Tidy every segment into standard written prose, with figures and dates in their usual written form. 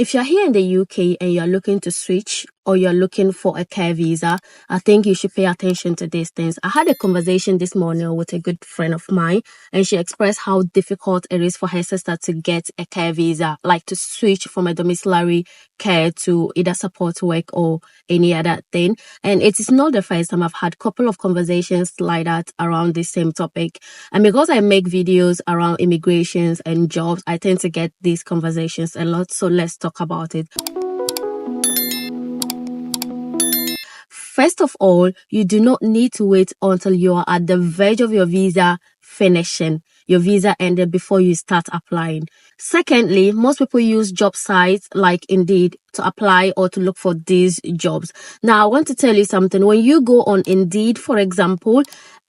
If you're here in the UK and you're looking to switch or you're looking for a care visa, I think you should pay attention to these things. I had a conversation this morning with a good friend of mine, and she expressed how difficult it is for her sister to get a care visa, like to switch from a domiciliary care to either support work or any other thing. And it is not the first time. I've had a couple of conversations like that around this same topic. And because I make videos around immigrations and jobs, I tend to get these conversations a lot. So let's talk about it. First of all, you do not need to wait until you are at the verge of your visa finishing, your visa ended, before you start applying. Secondly, most people use job sites like Indeed to apply or to look for these jobs. Now, I want to tell you something. When you go on Indeed, for example,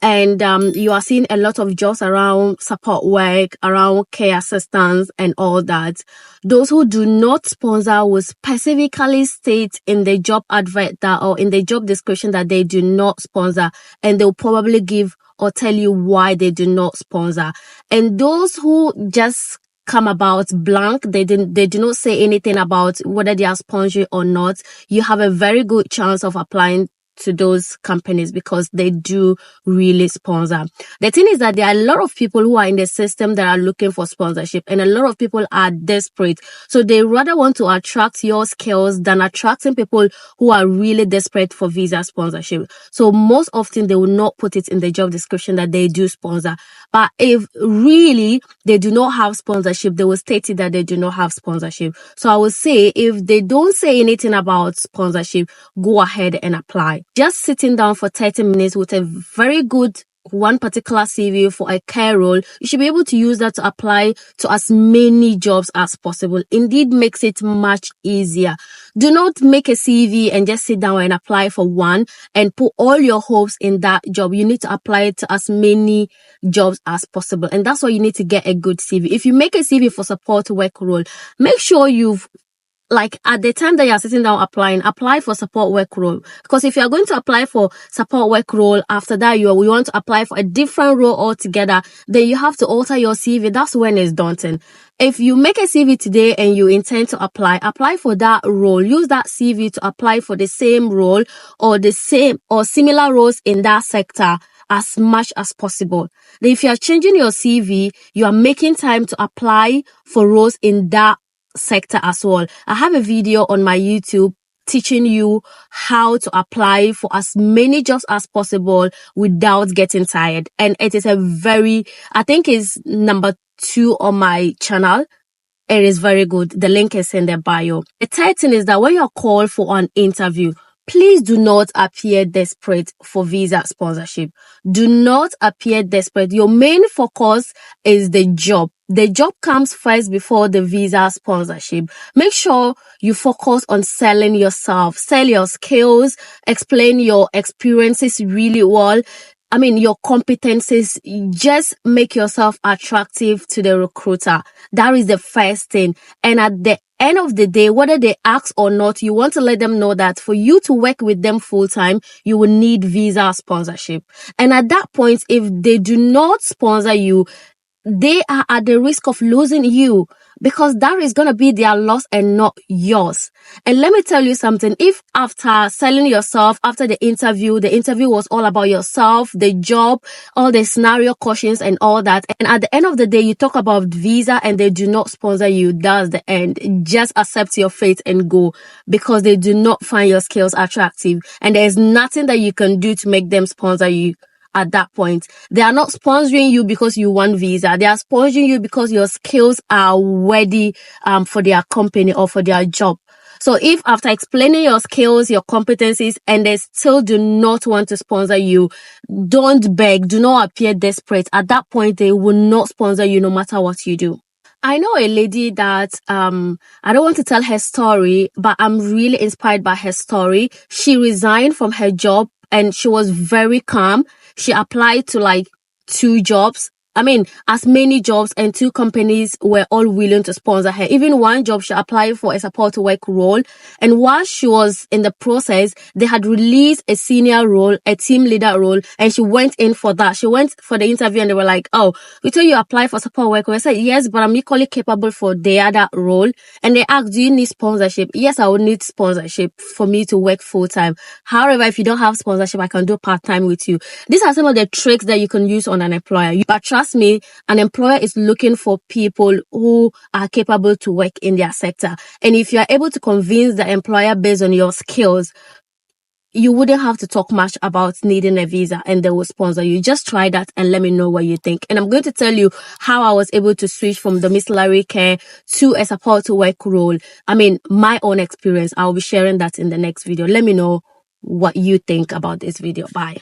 and you are seeing a lot of jobs around support work, around care assistance and all that, those who do not sponsor will specifically state in the job advert that, or in the job description, that they do not sponsor, and they'll probably give or tell you why they do not sponsor. And those who just come about blank, they do not say anything about whether they are sponsoring or not, you have a very good chance of applying to those companies because they do really sponsor. The thing is that there are a lot of people who are in the system that are looking for sponsorship, and a lot of people are desperate. So they rather want to attract your skills than attracting people who are really desperate for visa sponsorship. So most often they will not put it in the job description that they do sponsor. But if really they do not have sponsorship, they will state it that they do not have sponsorship. So I would say if they don't say anything about sponsorship, go ahead and apply. Just sitting down for 30 minutes with a very good one particular CV for a care role, you should be able to use that to apply to as many jobs as possible. Indeed makes it much easier. Do not make a CV and just sit down and apply for one and put all your hopes in that job. You need to apply it to as many jobs as possible. And that's why you need to get a good CV. If you make a CV for support work role, make sure you've, like, at the time that you're sitting down applying, apply for support work role. Because if you're going to apply for support work role, after that you want to apply for a different role altogether, then you have to alter your CV. That's when it's daunting. If you make a CV today and you intend to apply for that role. Use that CV to apply for the same role or the same or similar roles in that sector as much as possible. Then if you are changing your CV, you are making time to apply for roles in that sector as well. I have a video on my YouTube teaching you how to apply for as many jobs as possible without getting tired. And it is I think it's number 2 on my channel. It is very good. The link is in the bio. The third thing is that when you're called for an interview, please do not appear desperate for visa sponsorship. Do not appear desperate. Your main focus is the job. The job comes first before the visa sponsorship. Make sure you focus on selling yourself, sell your skills, explain your experiences really well. Your competencies. Just make yourself attractive to the recruiter. That is the first thing. And at the end of the day, whether they ask or not, you want to let them know that for you to work with them full time, you will need visa sponsorship. And at that point, if they do not sponsor you, they are at the risk of losing you, because that is going to be their loss and not yours. And let me tell you something. If after selling yourself, after the interview was all about yourself, the job, all the scenario questions and all that, and at the end of the day, you talk about visa and they do not sponsor you, that's the end. Just accept your fate and go, because they do not find your skills attractive. And there's nothing that you can do to make them sponsor you. At that point, they are not sponsoring you because you want visa. They are sponsoring you because your skills are ready for their company or for their job. So if after explaining your skills, your competencies, and they still do not want to sponsor you, don't beg, do not appear desperate. At that point, they will not sponsor you no matter what you do. I know a lady that, I don't want to tell her story, but I'm really inspired by her story. She resigned from her job and she was very calm. She applied to like 2 jobs as many jobs, and 2 companies were all willing to sponsor her. Even one job, she applied for a support work role, and while she was in the process, they had released a senior role, a team leader role, and she went in for that. She went for the interview and they were like, "Oh, we told you apply for support work." I said, "Yes, but I'm equally capable for the other role." And they asked, "Do you need sponsorship?" "Yes, I would need sponsorship for me to work full time. However, if you don't have sponsorship, I can do part time with you." These are some of the tricks that you can use on an employer. But trust me, an employer is looking for people who are capable to work in their sector. And if you are able to convince the employer based on your skills, you wouldn't have to talk much about needing a visa and they will sponsor you. Just try that and let me know what you think. And I'm going to tell you how I was able to switch from domiciliary care to a support work role. My own experience. I'll be sharing that in the next video. Let me know what you think about this video. Bye.